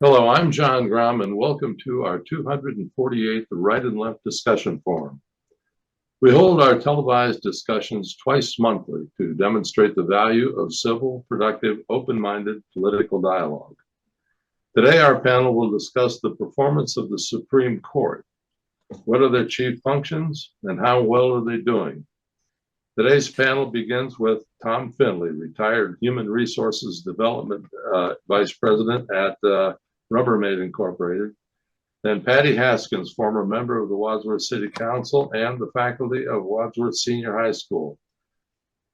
Hello, I'm John Grom, and welcome to our 248th Right and Left Discussion Forum. We hold our televised discussions twice monthly to demonstrate the value of civil, productive, open-minded political dialogue. Today, our panel will discuss the performance of the Supreme Court. What are their chief functions, and how well are they doing? Today's panel begins with Tom Finley, retired Human Resources Development Vice President at Rubbermaid Incorporated. Then Patty Haskins, former member of the Wadsworth City Council and the faculty of Wadsworth Senior High School.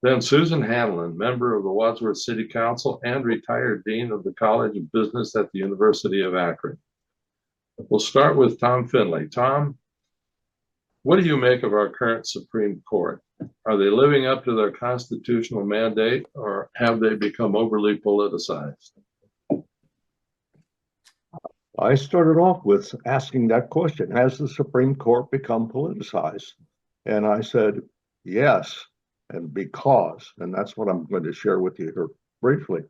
Then Susan Hanlon, member of the Wadsworth City Council and retired dean of the College of Business at the University of Akron. We'll start with Tom Finley. Tom, what do you make of our current Supreme Court? Are they living up to their constitutional mandate, or have they become overly politicized? I started off with asking that question: has the Supreme Court become politicized? And I said, yes, and because, and that's what I'm going to share with you here briefly.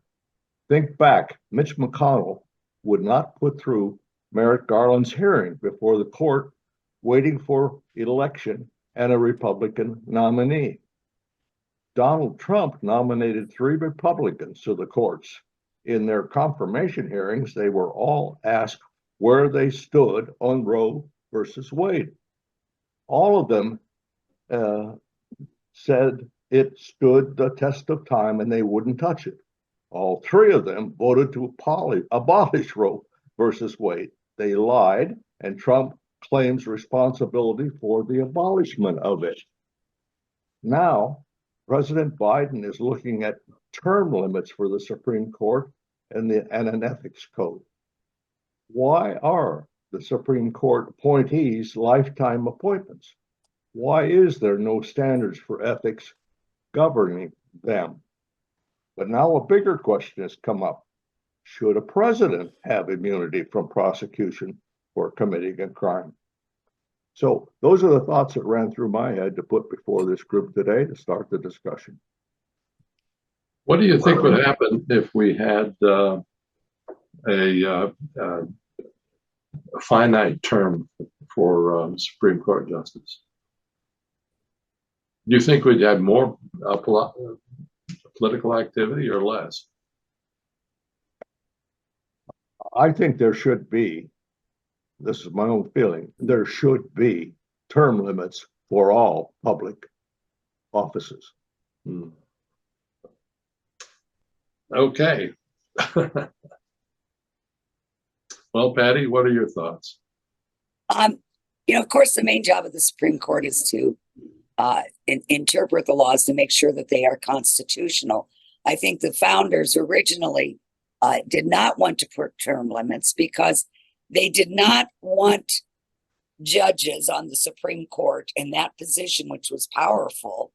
Think back, Mitch McConnell would not put through Merrick Garland's hearing before the court, waiting for election and a Republican nominee. Donald Trump nominated 3 Republicans to the courts. In their confirmation hearings, they were all asked where they stood on Roe versus Wade. All of them said it stood the test of time and they wouldn't touch it. All 3 of them voted to abolish Roe versus Wade. They lied, and Trump claims responsibility for the abolishment of it. Now, President Biden is looking at term limits for the Supreme Court and an ethics code. Why are the Supreme Court appointees lifetime appointments? Why is there no standards for ethics governing them? But now a bigger question has come up. Should a president have immunity from prosecution for committing a crime? So those are the thoughts that ran through my head to put before this group today to start the discussion. What do you think would happen if we had a finite term for Supreme Court justice? Do you think we'd have more political activity or less? I think there should be, this is my own feeling, there should be term limits for all public offices. Okay. Well, Patty, what are your thoughts? Of course, the main job of the Supreme Court is to interpret the laws to make sure that they are constitutional. I think the founders originally did not want to put term limits because they did not want judges on the Supreme Court in that position, which was powerful,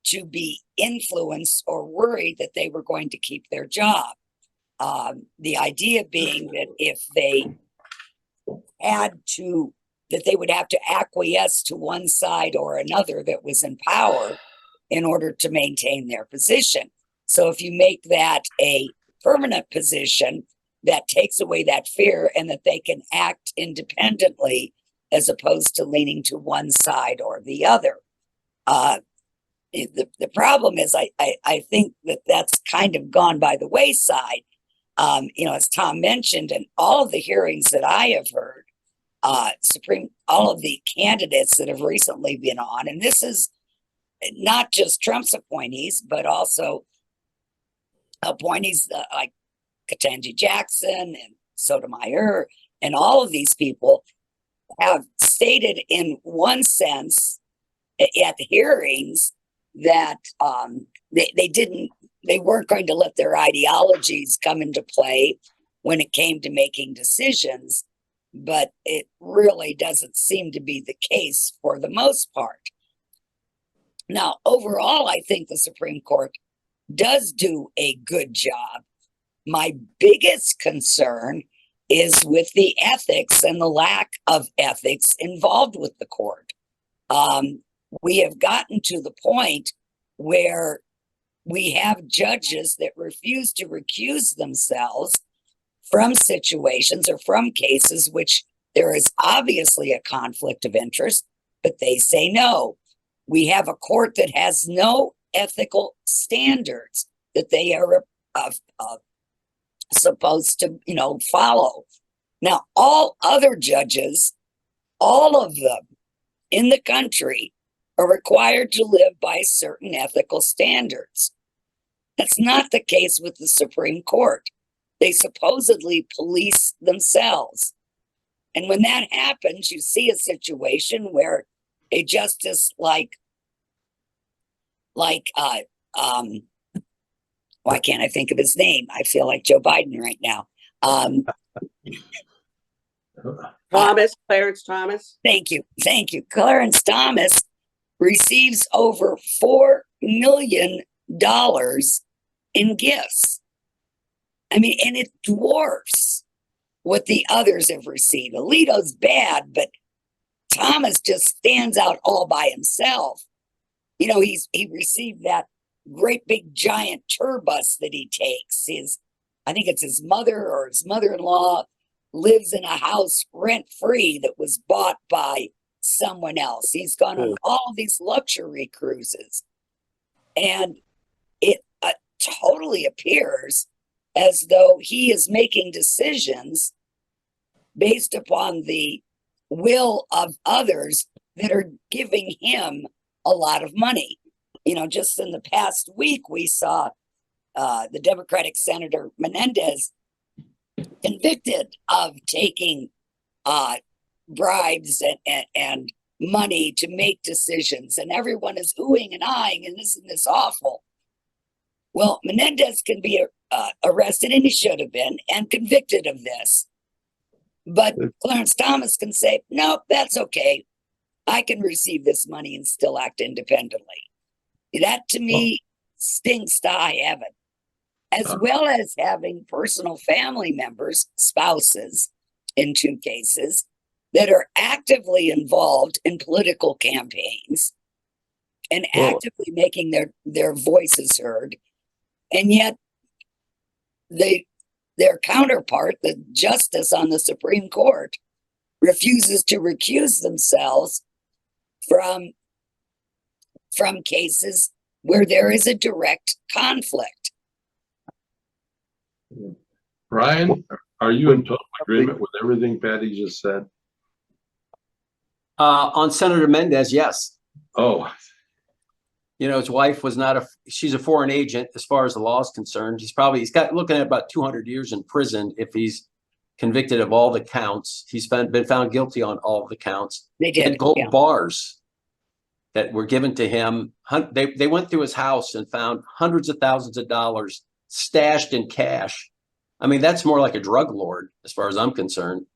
to be influenced or worried that they were going to keep their job. The idea being that if they that they would have to acquiesce to one side or another that was in power in order to maintain their position. So if you make that a permanent position, that takes away that fear and that they can act independently as opposed to leaning to one side or the other. The problem is I think that that's kind of gone by the wayside. As Tom mentioned, in all of the hearings that I have heard, all of the candidates that have recently been on, and this is not just Trump's appointees, but also appointees like Ketanji Jackson and Sotomayor, and all of these people have stated in one sense at the hearings that they weren't going to let their ideologies come into play when it came to making decisions, but it really doesn't seem to be the case for the most part. Now, overall, I think the Supreme Court does do a good job. My biggest concern is with the ethics and the lack of ethics involved with the court. We have gotten to the point where we have judges that refuse to recuse themselves from situations or from cases which there is obviously a conflict of interest, but they say no. We have a court that has no ethical standards that they are supposed to, follow. Now, all other judges, all of them in the country, are required to live by certain ethical standards. That's not the case with the Supreme Court. They supposedly police themselves. And when that happens, you see a situation where a justice why can't I think of his name? I feel like Joe Biden right now. Clarence Thomas. Thank you. Clarence Thomas receives over $4 million in gifts. I mean, and it dwarfs what the others have received. Alito's bad, but Thomas just stands out all by himself. He received that great big giant tour bus that he takes. I think it's his mother or his mother-in-law lives in a house rent-free that was bought by someone else. He's gone on all these luxury cruises. And it totally appears as though he is making decisions based upon the will of others that are giving him a lot of money. Just in the past week, we saw the Democratic Senator Menendez convicted of taking bribes and money to make decisions, and everyone is oohing and eyeing, and isn't this awful? Well, Menendez can be arrested, and he should have been, and convicted of this. But Clarence Thomas can say, no, that's okay. I can receive this money and still act independently. That to me stings to high heaven, as well as having personal family members, spouses, in 2 cases, that are actively involved in political campaigns and actively making their voices heard. And yet their counterpart, the justice on the Supreme Court, refuses to recuse themselves from cases where there is a direct conflict. Bryan, are you in total agreement with everything Patty just said? On Senator Mendez, yes. Oh, His wife was she's a foreign agent as far as the law is concerned. He's got looking at about 200 years in prison if he's convicted of all the counts. He's been found guilty on all of the counts. They did. And gold bars that were given to him. They went through his house and found hundreds of thousands of dollars stashed in cash. I mean, that's more like a drug lord as far as I'm concerned.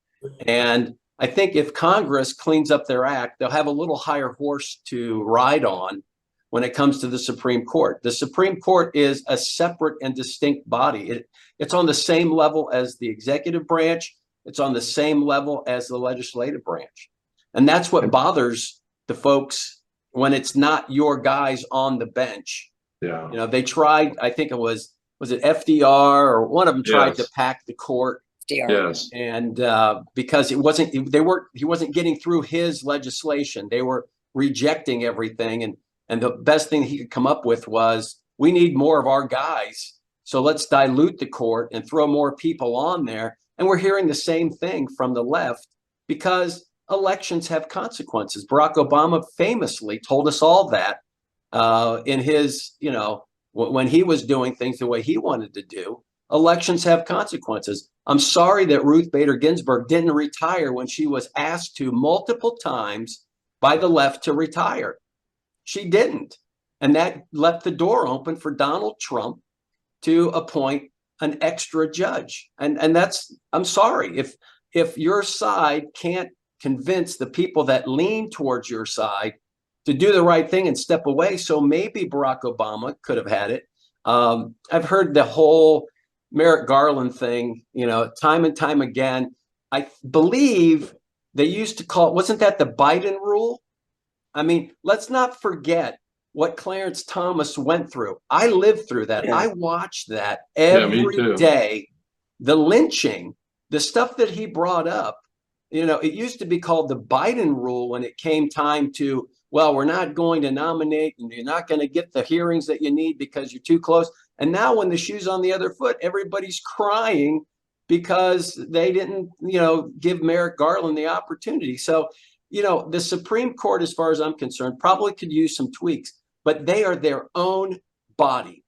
And I think if Congress cleans up their act, they'll have a little higher horse to ride on when it comes to the Supreme Court. The Supreme Court is a separate and distinct body. It's on the same level as the executive branch. It's on the same level as the legislative branch. And that's what bothers the folks when it's not your guys on the bench. yeah. They tried, I think it was it FDR or one of them tried Yes. to pack the court. Yes. And because he wasn't getting through his legislation. They were rejecting everything. And the best thing he could come up with was, we need more of our guys. So let's dilute the court and throw more people on there. And we're hearing the same thing from the left because elections have consequences. Barack Obama famously told us all that in his, when he was doing things the way he wanted to do. Elections have consequences. I'm sorry that Ruth Bader Ginsburg didn't retire when she was asked to multiple times by the left to retire. She didn't. And that left the door open for Donald Trump to appoint an extra judge. And that's, I'm sorry, if your side can't convince the people that lean towards your side to do the right thing and step away. So maybe Barack Obama could have had it. I've heard the whole Merrick Garland thing, time and time again. I believe they used to call it, wasn't that the Biden rule? I mean, let's not forget what Clarence Thomas went through. I lived through that. Yeah. I watched that Yeah, me every too. day the lynching, the stuff that he brought up, it used to be called the Biden rule when it came time to, well, we're not going to nominate and you're not going to get the hearings that you need because you're too close. And now when the shoe's on the other foot, everybody's crying because they didn't, give Merrick Garland the opportunity. So, the Supreme Court, as far as I'm concerned, probably could use some tweaks, but they are their own body,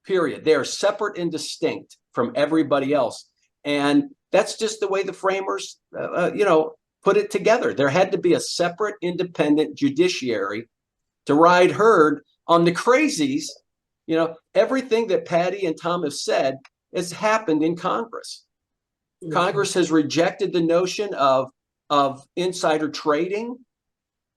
period. They are separate and distinct from everybody else. And that's just the way the framers, put it together. There had to be a separate, independent judiciary to ride herd on the crazies. Everything that Patty and Tom have said has happened in Congress. Congress has rejected the notion of insider trading.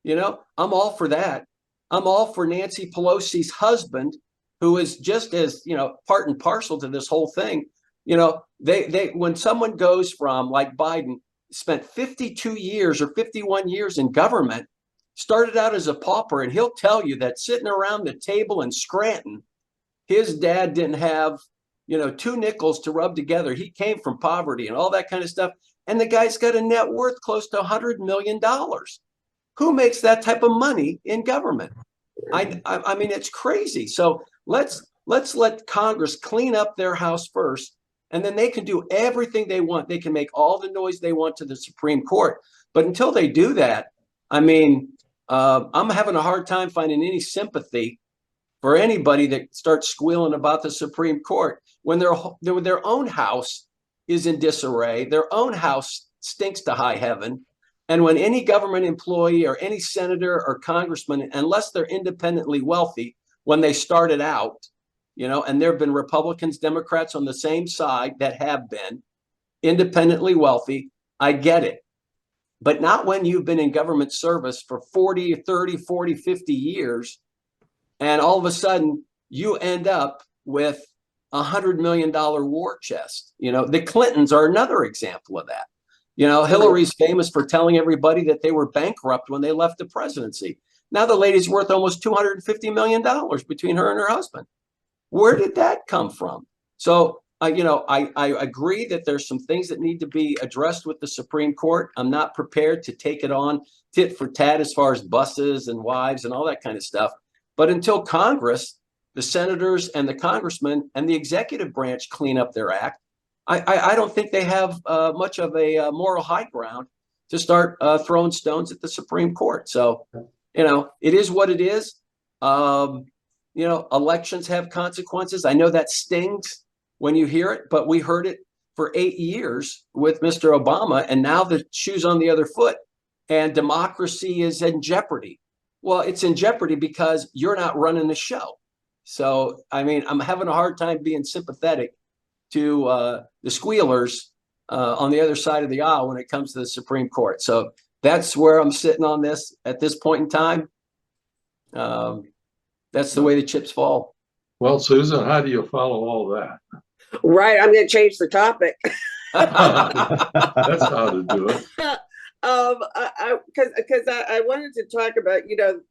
I'm all for that. I'm all for Nancy Pelosi's husband, who is just as, part and parcel to this whole thing. They when someone goes from, like Biden, spent 52 years or 51 years in government, started out as a pauper, and he'll tell you that sitting around the table in Scranton, his dad didn't have, 2 nickels to rub together. He came from poverty and all that kind of stuff. And the guy's got a net worth close to $100 million. Who makes that type of money in government? I mean, it's crazy. So let's let Congress clean up their house first, and then they can do everything they want. They can make all the noise they want to the Supreme Court. But until they do that, I'm having a hard time finding any sympathy for anybody that starts squealing about the Supreme Court when their own house is in disarray, their own house stinks to high heaven. And when any government employee or any senator or congressman, unless they're independently wealthy, when they started out, and there have been Republicans, Democrats on the same side that have been independently wealthy, I get it. But not when you've been in government service for 40, 30, 40, 50 years, and all of a sudden you end up with $100 million war chest. The Clintons are another example of that. Hillary's famous for telling everybody that they were bankrupt when they left the presidency. Now the lady's worth almost $250 million between her and her husband. Where did that come from? So, I agree that there's some things that need to be addressed with the Supreme Court. I'm not prepared to take it on tit for tat as far as buses and wives and all that kind of stuff. But until Congress, the senators and the congressmen and the executive branch clean up their act, I don't think they have much of a moral high ground to start throwing stones at the Supreme Court. So, it is what it is. Elections have consequences. I know that stings when you hear it, but we heard it for 8 years with Mr. Obama, and now the shoe's on the other foot and democracy is in jeopardy. Well, it's in jeopardy because you're not running the show. So, I'm having a hard time being sympathetic to the squealers on the other side of the aisle when it comes to the Supreme Court. So that's where I'm sitting on this at this point in time. That's the way the chips fall. Well, Susan, how do you follow all that? Right, I'm going to change the topic. That's how to do it. Because I wanted to talk about,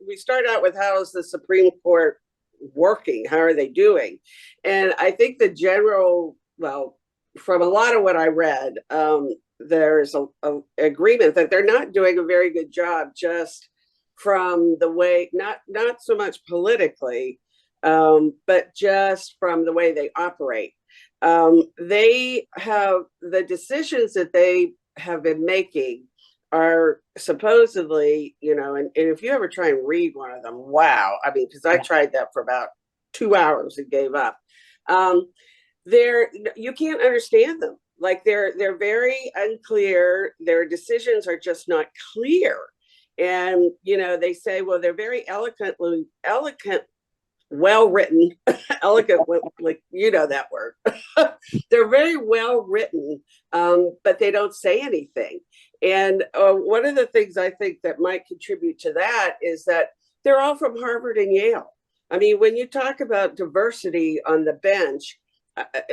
we start out with how is the Supreme Court working? How are they doing? And I think the general, from a lot of what I read, there's a agreement that they're not doing a very good job just from the way, not so much politically, but just from the way they operate. They have the decisions that they have been making are supposedly, and if you ever try and read one of them, wow. Because I tried that for about 2 hours and gave up. You can't understand them. Like they're very unclear. Their decisions are just not clear. And, they say, well, they're very eloquent, well-written, elegant, like, that word. They're very well written, but they don't say anything. And one of the things I think that might contribute to that is that they're all from Harvard and Yale. When you talk about diversity on the bench,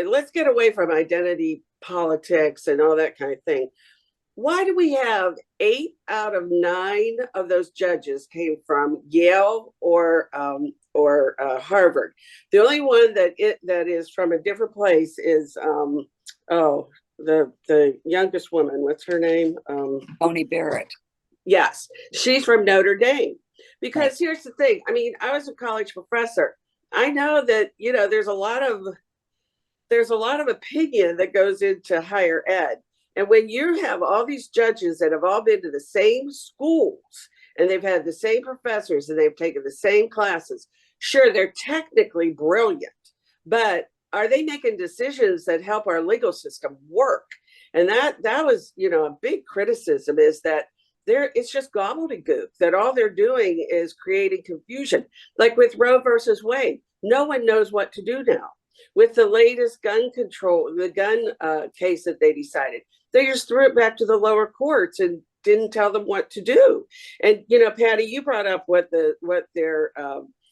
let's get away from identity politics and all that kind of thing. Why do we have 8 out of 9 of those judges came from Yale or Harvard? The only one that is from a different place is the youngest woman, what's her name? Tony Barrett. Yes, she's from Notre Dame. Because here's the thing. I mean, I was a college professor. I know that, you know, there's a lot of opinion that goes into higher ed. And when you have all these judges that have all been to the same schools and they've had the same professors and they've taken the same classes, sure, they're technically brilliant, but are they making decisions that help our legal system work? And that was, you know, a big criticism is that it's just gobbledygook, that all they're doing is creating confusion. Like with Roe versus Wade, no one knows what to do now. With the latest gun control, the gun case that they decided, they just threw it back to the lower courts and didn't tell them what to do. And, you know, Patty, you brought up what their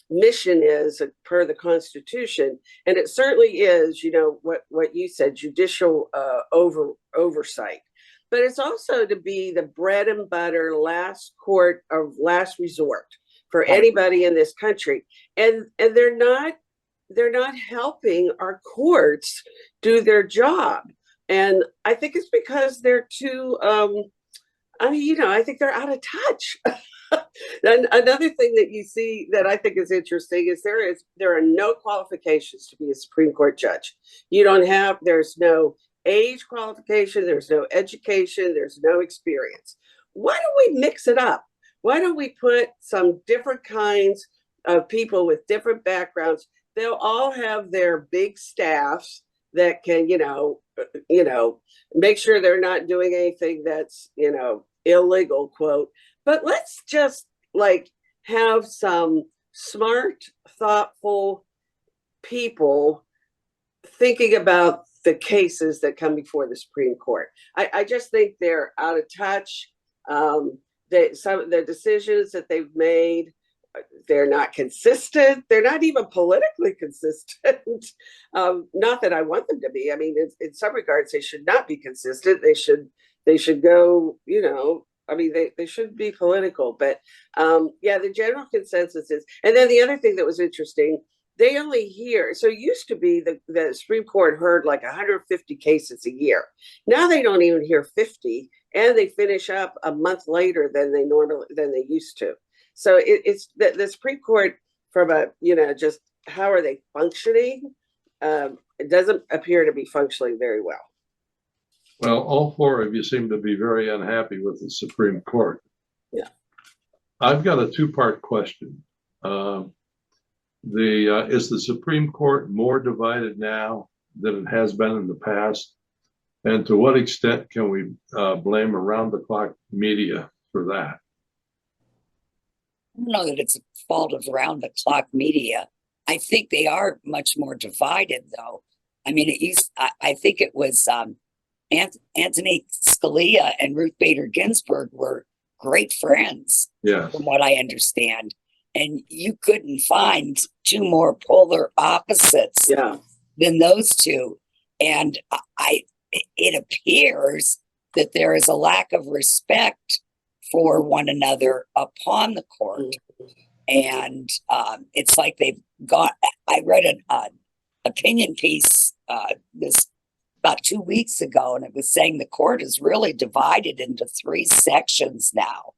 mission is per the Constitution. And it certainly is, you know, what you said, judicial oversight. But it's also to be the bread and butter last court of last resort for anybody in this country. And they're not helping our courts do their job. And I think it's because they're too, I mean, you know, I think they're out of touch. And another thing that you see that I think is interesting is there are no qualifications to be a Supreme Court judge. There's no age qualification, there's no education, there's no experience. Why don't we mix it up? Why don't we put some different kinds of people with different backgrounds? They'll all have their big staffs that can, you know, make sure they're not doing anything that's, you know, illegal, quote. But let's just like have some smart, thoughtful people thinking about the cases that come before the Supreme Court. I just think they're out of touch. Some of the decisions that they've made, they're not consistent. They're not even politically consistent. Not that I want them to be. I mean, in some regards, they should not be consistent. They should go, you know, I mean, they should be political. But yeah, the general consensus is, and then the other thing that was interesting, they only hear, so it used to be the Supreme Court heard like 150 cases a year. Now they don't even hear 50, and they finish up a month later than they used to. So it's the Supreme Court, from a, you know, just how are they functioning? It doesn't appear to be functioning very well. Well, all four of you seem to be very unhappy with the Supreme Court. Yeah. I've got a two-part question. Is the Supreme Court more divided now than it has been in the past? And to what extent can we blame around-the-clock media for that? I don't know that it's a fault of round-the-clock media. I think they are much more divided, though. I mean, I think it was Anthony Scalia and Ruth Bader Ginsburg were great friends, Yes. from what I understand. And you couldn't find two more polar opposites than those two. And it appears that there is a lack of respect for one another upon the court. And it's like they've got, I read an opinion piece this about 2 weeks ago, and it was saying the court is really divided into three sections now.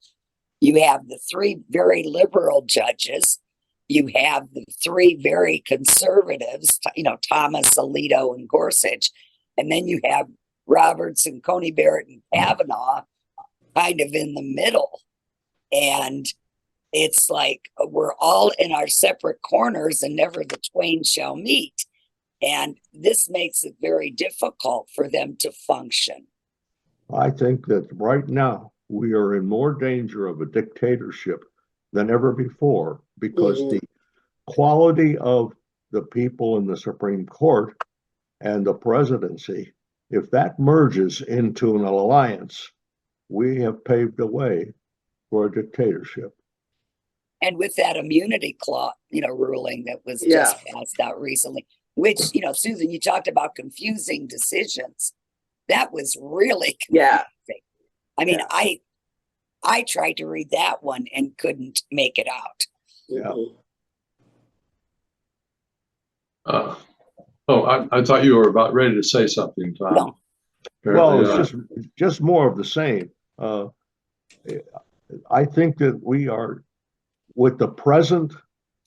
You have the three very liberal judges. You have the three very conservatives, you know, Thomas, Alito, and Gorsuch. And then you have Roberts and Coney Barrett and Kavanaugh kind of in the middle. And it's like we're all in our separate corners and never the twain shall meet. And this makes it very difficult for them to function. I think that right now we are in more danger of a dictatorship than ever before, because the quality of the people in the Supreme Court and the presidency, if that merges into an alliance, we have paved the way for a dictatorship. And with that immunity clause, you know, ruling that was just passed out recently, which, you know, Susan, you talked about confusing decisions. That was really confusing. I mean, I tried to read that one and couldn't make it out. I thought you were about ready to say something, Tom. No. Well, Apparently it's not. just more of the same. I think that we are, with the present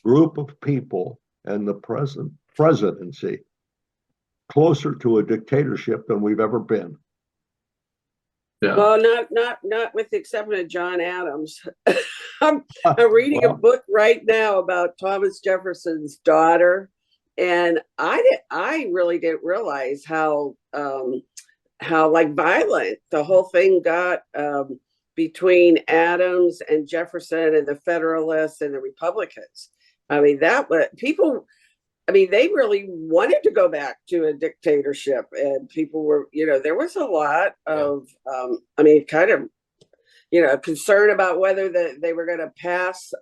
group of people and the present presidency, closer to a dictatorship than we've ever been. Yeah. Well, not with the exception of John Adams. I'm reading a Well, book right now about Thomas Jefferson's daughter, and I really didn't realize how like violent the whole thing got between Adams and Jefferson and the Federalists and the Republicans. I mean, that was people. I mean, they really wanted to go back to a dictatorship, and people were, there was a lot of, I mean, kind of, concern about whether they were going to pass,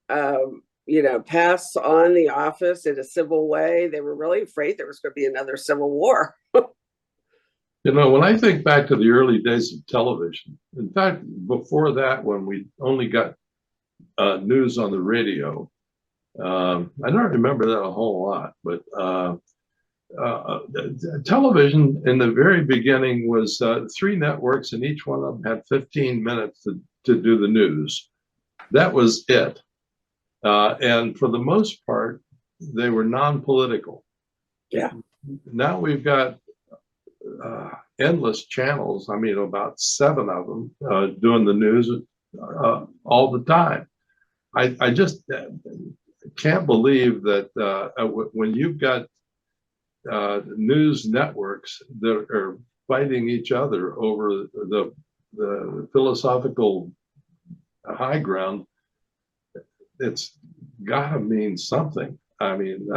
pass on the office in a civil way. They were really afraid there was going to be another civil war. When I think back to the early days of television, in fact, before that, when we only got news on the radio, I don't remember that a whole lot, but television in the very beginning was 3 networks, and each one of them had 15 minutes to do the news. That was it. And for the most part, they were non-political. Yeah. Now we've got endless channels. I mean, about 7 of them doing the news all the time. I just can't believe that when you've got news networks that are fighting each other over the philosophical high ground, it's got to mean something. I mean,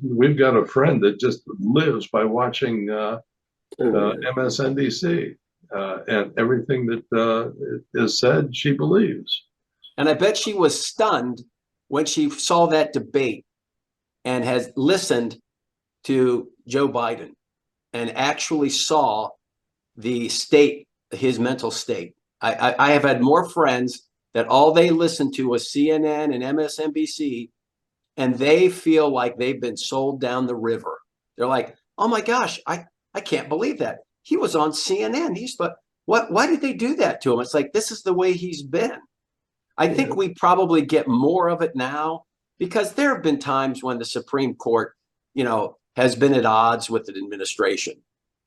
we've got a friend that just lives by watching MSNBC, and everything that is said, she believes. And I bet she was stunned when she saw that debate and has listened to Joe Biden and actually saw the state, his mental state. I have had more friends that all they listened to was CNN and MSNBC, and they feel like they've been sold down the river. They're like, oh my gosh, I can't believe that. He was on CNN. Why did they do that to him? It's like, this is the way he's been. I think we probably get more of it now because there have been times when the Supreme Court, has been at odds with the administration.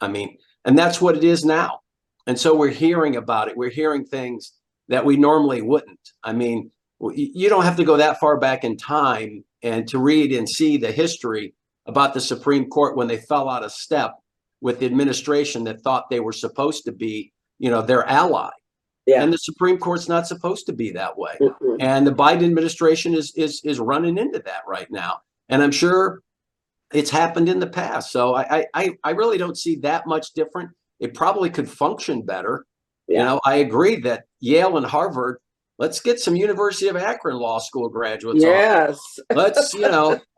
I mean, and that's what it is now. And so we're hearing about it. We're hearing things that we normally wouldn't. I mean, you don't have to go that far back in time and to read and see the history about the Supreme Court when they fell out of step with the administration that thought they were supposed to be, their ally. Yeah. And the Supreme Court's not supposed to be that way. Mm-hmm. And the Biden administration is running into that right now. And I'm sure it's happened in the past. So I really don't see that much different. It probably could function better. Yeah. I agree that Yale and Harvard, let's get some University of Akron Law School graduates. Yes. On.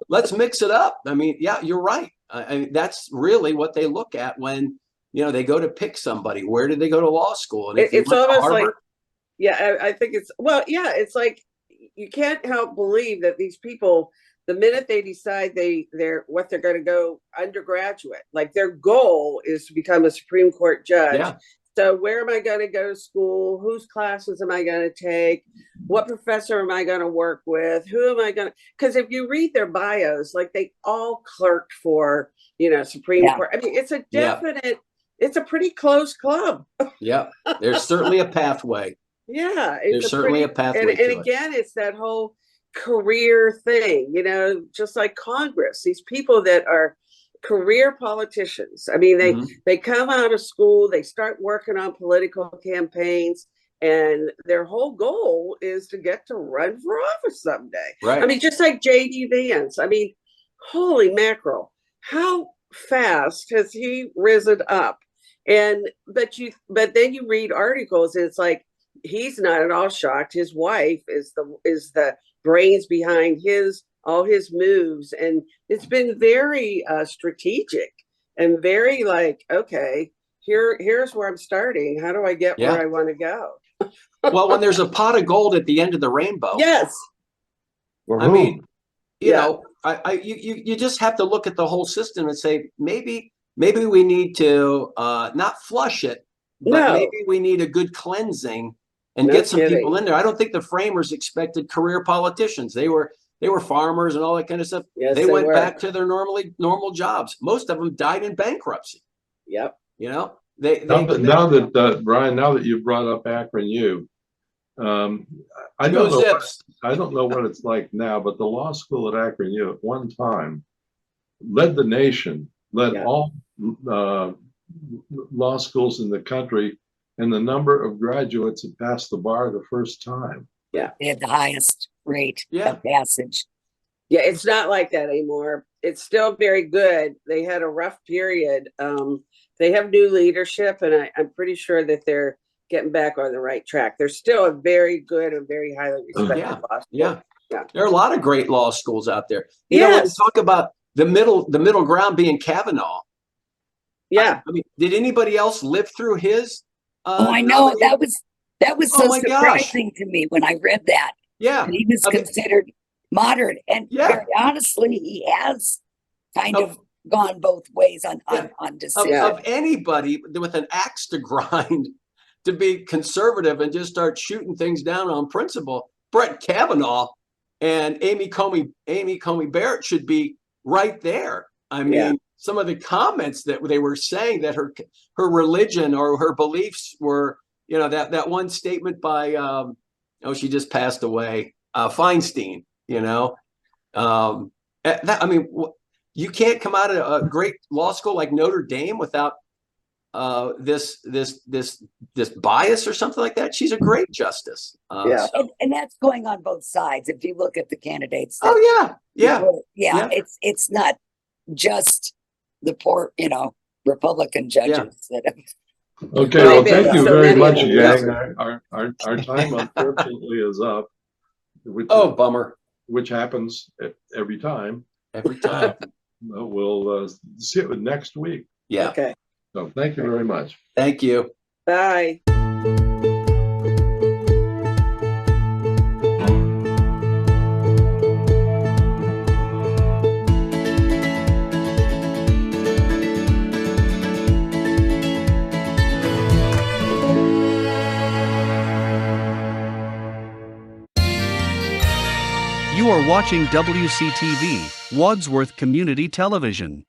Let's mix it up. I mean, yeah, you're right. I mean, that's really what they look at when, they go to pick somebody. Where did they go to law school? And it's almost like, I think it's like, you can't help believe that these people, the minute they decide they're going to go undergraduate, like their goal is to become a Supreme Court judge. Yeah. So where am I going to go to school? Whose classes am I going to take? What professor am I going to work with? Who am I going to? Because if you read their bios, like they all clerked for, Supreme Court. I mean, it's a definite, it's a pretty close club. Yeah, there's certainly a pathway. Yeah, there's certainly a pathway. And again, it's that whole career thing, just like Congress, these people that are career politicians. I mean, they come out of school, they start working on political campaigns, and their whole goal is to get to run for office someday. Right. I mean, just like J.D. Vance. I mean, holy mackerel, how fast has he risen up? But then you read articles, and it's like he's not at all shocked. His wife is the brains behind all his moves, and it's been very strategic and very like, okay, here's where I'm starting. How do I get where I want to go? Well, when there's a pot of gold at the end of the rainbow. Yes. I mean, you just have to look at the whole system and say, maybe maybe we need to not flush it, but No. maybe we need a good cleansing and No get some kidding. people in there. I don't think the framers expected career politicians. They were farmers and all that kind of stuff. Yes, they they went were. back to their normal jobs. Most of them died in bankruptcy. Yep. You know, Now that Brian, now that you brought up Akron U, I Go don't know. Zips. I don't know what it's like now, but the law school at Akron U at one time led the nation, led Yeah. all law schools in the country, and the number of graduates that passed the bar the first time. They had the highest rate Yeah. of passage. Yeah, it's not like that anymore. It's still very good. They had a rough period. They have new leadership, and I'm pretty sure that they're getting back on the right track. They're still a very good and very highly respected Yeah. law school. Yeah. Yeah. There are a lot of great law schools out there. You know, when you Yes. talk about the middle ground being Kavanaugh. Yeah. I mean, did anybody else live through his? I know that was Oh so my gosh. surprising to me when I read that. Yeah. He was I mean, considered moderate, and Yeah. very honestly, he has kind Of- of gone both ways on Yeah. decision. of anybody with an axe to grind to be conservative and just start shooting things down on principle. Brett Kavanaugh and Amy Coney Barrett should be right there. I mean, Yeah. some of the comments that they were saying that her religion or her beliefs were, you know, that one statement by she just passed away, Feinstein, you know. I mean, you can't come out of a great law school like Notre Dame without this bias or something like that. She's a great justice. Yeah. And that's going on both sides. If you look at the candidates, Oh yeah. Yeah. it's not just the poor, Republican judges that have. Okay, Well, well, thank you so very many much, of them. gang. Our time unfortunately is up, Oh, bummer. which happens every time. Every time. We'll see you next week. Yeah. Okay. So thank you very much. Thank you. Bye. You are watching WCTV, Wadsworth Community Television.